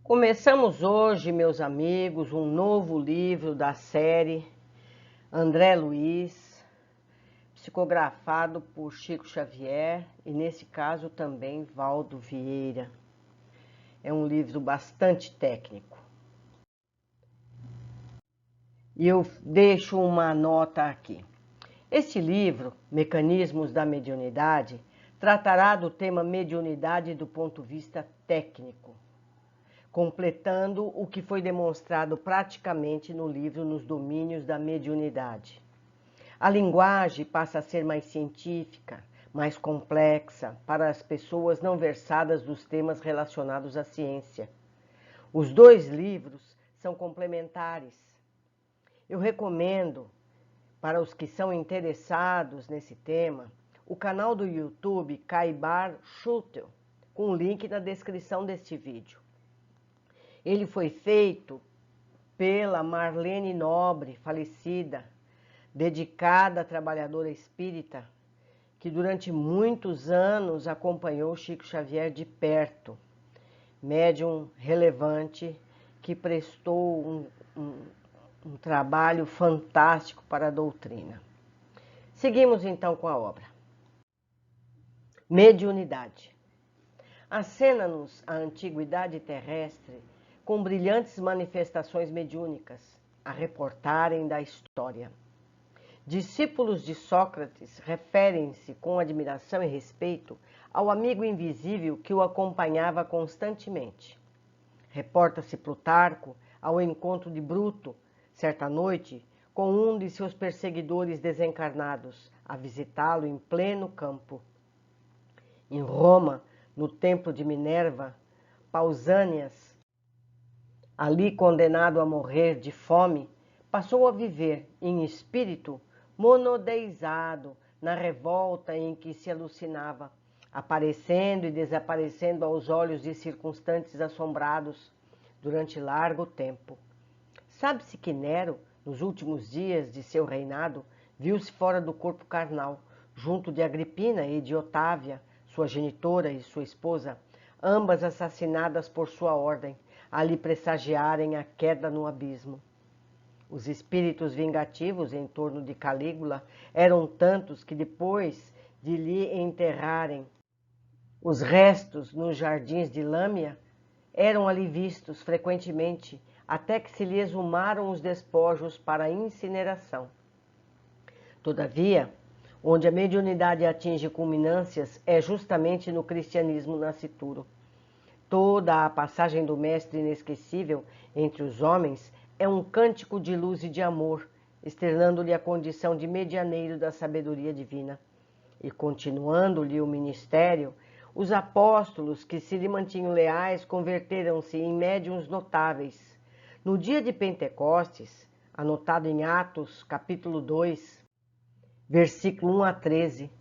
Começamos hoje, meus amigos, um novo livro da série André Luiz, psicografado por Chico Xavier e, nesse caso, também Valdo Vieira. É um livro bastante técnico. E eu deixo uma nota aqui. Este livro, Mecanismos da Mediunidade, tratará do tema mediunidade do ponto de vista técnico, completando o que foi demonstrado praticamente no livro Nos Domínios da Mediunidade. A linguagem passa a ser mais científica, mais complexa para as pessoas não versadas dos temas relacionados à ciência. Os dois livros são complementares. Eu recomendo, para os que são interessados nesse tema, o canal do YouTube Caibar Schutel, com o link na descrição deste vídeo. Ele foi feito pela Marlene Nobre, falecida, dedicada trabalhadora espírita, que durante muitos anos acompanhou Chico Xavier de perto, médium relevante que prestou um trabalho fantástico para a doutrina. Seguimos então com a obra. Mediunidade. Acena-nos a antiguidade terrestre com brilhantes manifestações mediúnicas, a reportarem da história. Discípulos de Sócrates referem-se com admiração e respeito ao amigo invisível que o acompanhava constantemente. Reporta-se Plutarco ao encontro de Bruto, certa noite, com um de seus perseguidores desencarnados, a visitá-lo em pleno campo. Em Roma, no templo de Minerva, Pausânias, ali condenado a morrer de fome, passou a viver em espírito monodeizado na revolta em que se alucinava, aparecendo e desaparecendo aos olhos de circunstantes assombrados durante largo tempo. Sabe-se que Nero, nos últimos dias de seu reinado, viu-se fora do corpo carnal, junto de Agripina e de Otávia, sua genitora e sua esposa, ambas assassinadas por sua ordem, a lhe pressagiarem a queda no abismo. Os espíritos vingativos em torno de Calígula eram tantos que, depois de lhe enterrarem os restos nos jardins de Lâmia, eram ali vistos frequentemente, até que se lhe exumaram os despojos para a incineração. Todavia, onde a mediunidade atinge culminâncias é justamente no cristianismo nascituro. Toda a passagem do Mestre inesquecível entre os homens é um cântico de luz e de amor, externando-lhe a condição de medianeiro da sabedoria divina. E continuando-lhe o ministério, os apóstolos que se lhe mantinham leais converteram-se em médiuns notáveis. No dia de Pentecostes, anotado em Atos, capítulo 2, versículo 1 a 13,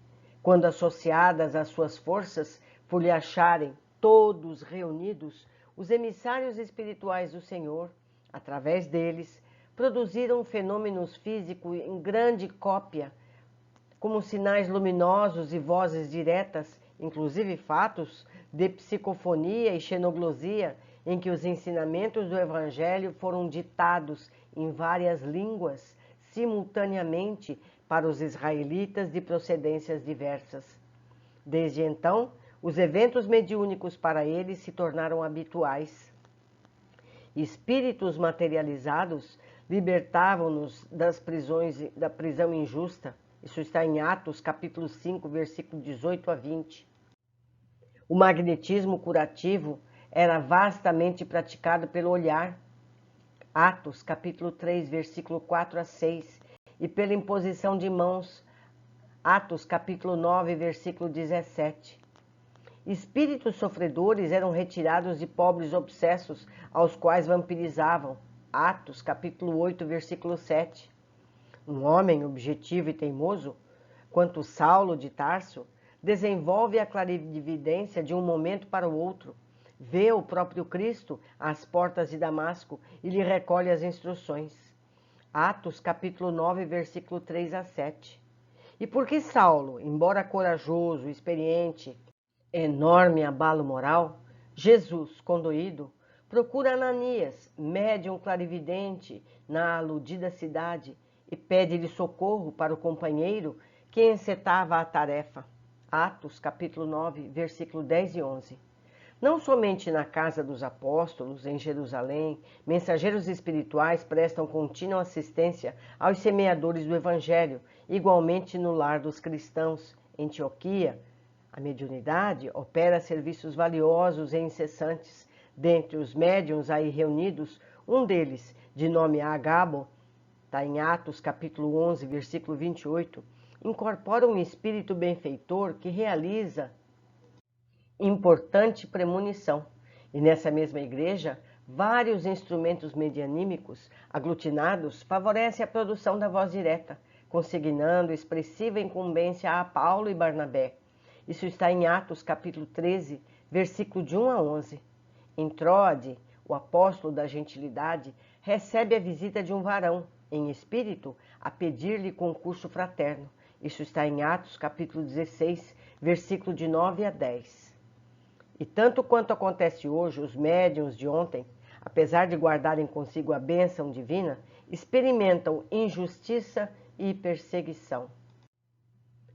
quando associadas às suas forças, por lhe acharem todos reunidos, os emissários espirituais do Senhor, através deles, produziram fenômenos físicos em grande cópia, como sinais luminosos e vozes diretas, inclusive fatos de psicofonia e xenoglosia, em que os ensinamentos do Evangelho foram ditados em várias línguas, simultaneamente para os israelitas de procedências diversas. Desde então, os eventos mediúnicos para eles se tornaram habituais. Espíritos materializados libertavam-nos da prisão injusta. Isso está em Atos, capítulo 5, versículo 18 a 20. O magnetismo curativo era vastamente praticado pelo olhar. Atos, capítulo 3, versículo 4 a 6. E pela imposição de mãos. Atos, capítulo 9, versículo 17. Espíritos sofredores eram retirados de pobres obsessos, aos quais vampirizavam. Atos, capítulo 8, versículo 7. Um homem objetivo e teimoso, quanto Saulo de Tarso, desenvolve a clarividência de um momento para o outro, vê o próprio Cristo às portas de Damasco e lhe recolhe as instruções. Atos, capítulo 9, versículo 3 a 7. E por que Saulo, embora corajoso, experiente, enorme abalo moral, Jesus, condoído, procura Ananias, médium clarividente na aludida cidade, e pede-lhe socorro para o companheiro que encetava a tarefa. Atos, capítulo 9, versículo 10 e 11. Não somente na casa dos apóstolos, em Jerusalém, mensageiros espirituais prestam contínua assistência aos semeadores do Evangelho, igualmente no lar dos cristãos. Em Antioquia, a mediunidade opera serviços valiosos e incessantes. Dentre os médiuns aí reunidos, um deles, de nome Agabo, está em Atos capítulo 11, versículo 28, incorpora um espírito benfeitor que realiza importante premonição. E nessa mesma igreja, vários instrumentos medianímicos aglutinados favorecem a produção da voz direta, consignando expressiva incumbência a Paulo e Barnabé. Isso está em Atos capítulo 13, versículo de 1 a 11. Em Troade, o apóstolo da gentilidade recebe a visita de um varão, em espírito, a pedir-lhe concurso fraterno. Isso está em Atos capítulo 16, versículo de 9 a 10. E tanto quanto acontece hoje, os médiuns de ontem, apesar de guardarem consigo a bênção divina, experimentam injustiça e perseguição.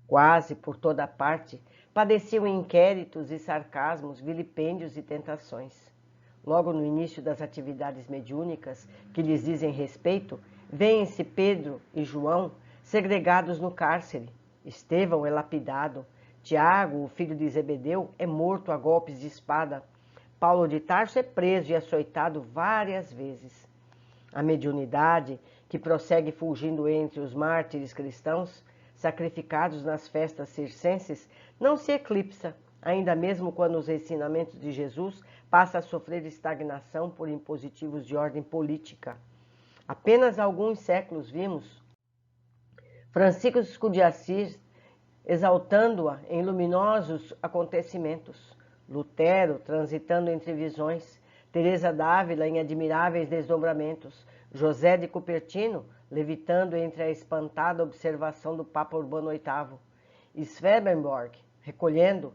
Quase por toda parte, padeciam inquéritos e sarcasmos, vilipêndios e tentações. Logo no início das atividades mediúnicas que lhes dizem respeito, vêem-se Pedro e João segregados no cárcere. Estevão é lapidado. Tiago, o filho de Zebedeu, é morto a golpes de espada. Paulo de Tarso é preso e açoitado várias vezes. A mediunidade, que prossegue fulgindo entre os mártires cristãos, sacrificados nas festas circenses, não se eclipsa, ainda mesmo quando os ensinamentos de Jesus passam a sofrer estagnação por impositivos de ordem política. Apenas há alguns séculos vimos Francisco de Assis exaltando-a em luminosos acontecimentos, Lutero transitando entre visões, Teresa d'Ávila em admiráveis desdobramentos, José de Cupertino levitando entre a espantada observação do Papa Urbano VIII, Swedenborg recolhendo,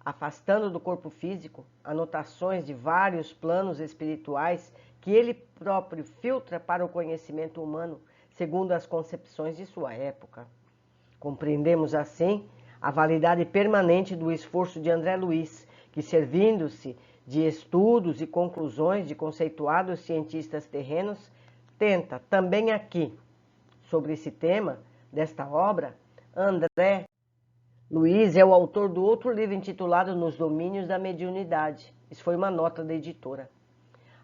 afastando do corpo físico, anotações de vários planos espirituais que ele próprio filtra para o conhecimento humano, segundo as concepções de sua época. Compreendemos assim a validade permanente do esforço de André Luiz, que, servindo-se de estudos e conclusões de conceituados cientistas terrenos, tenta também aqui, sobre esse tema desta obra, André Luiz é o autor do outro livro intitulado Nos Domínios da Mediunidade. Isso foi uma nota da editora.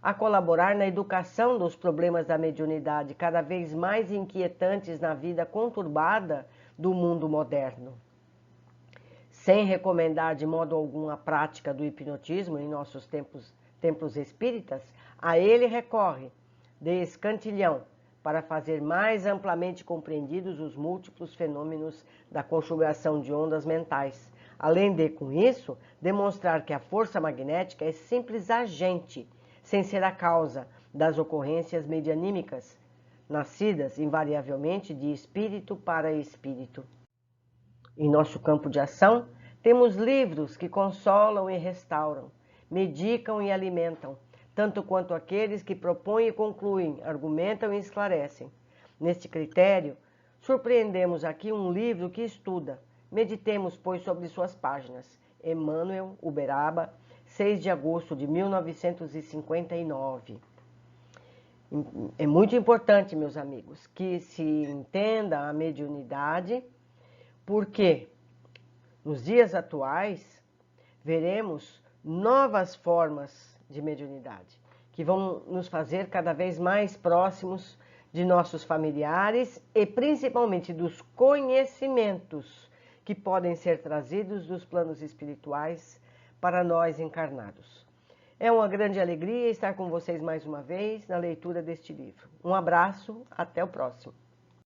A colaborar na educação dos problemas da mediunidade, cada vez mais inquietantes na vida conturbada do mundo moderno. Sem recomendar de modo algum a prática do hipnotismo em nossos templos espíritas, a ele recorre, de escantilhão, para fazer mais amplamente compreendidos os múltiplos fenômenos da conjugação de ondas mentais, além de, com isso, demonstrar que a força magnética é simples agente, sem ser a causa das ocorrências medianímicas, nascidas invariavelmente de espírito para espírito. Em nosso campo de ação, temos livros que consolam e restauram, medicam e alimentam, tanto quanto aqueles que propõem e concluem, argumentam e esclarecem. Neste critério, surpreendemos aqui um livro que estuda. Meditemos, pois, sobre suas páginas. Emmanuel Uberaba, 6 de agosto de 1959. É muito importante, meus amigos, que se entenda a mediunidade, porque nos dias atuais veremos novas formas de mediunidade, que vão nos fazer cada vez mais próximos de nossos familiares e principalmente dos conhecimentos que podem ser trazidos dos planos espirituais para nós encarnados. É uma grande alegria estar com vocês mais uma vez na leitura deste livro. Um abraço, até o próximo.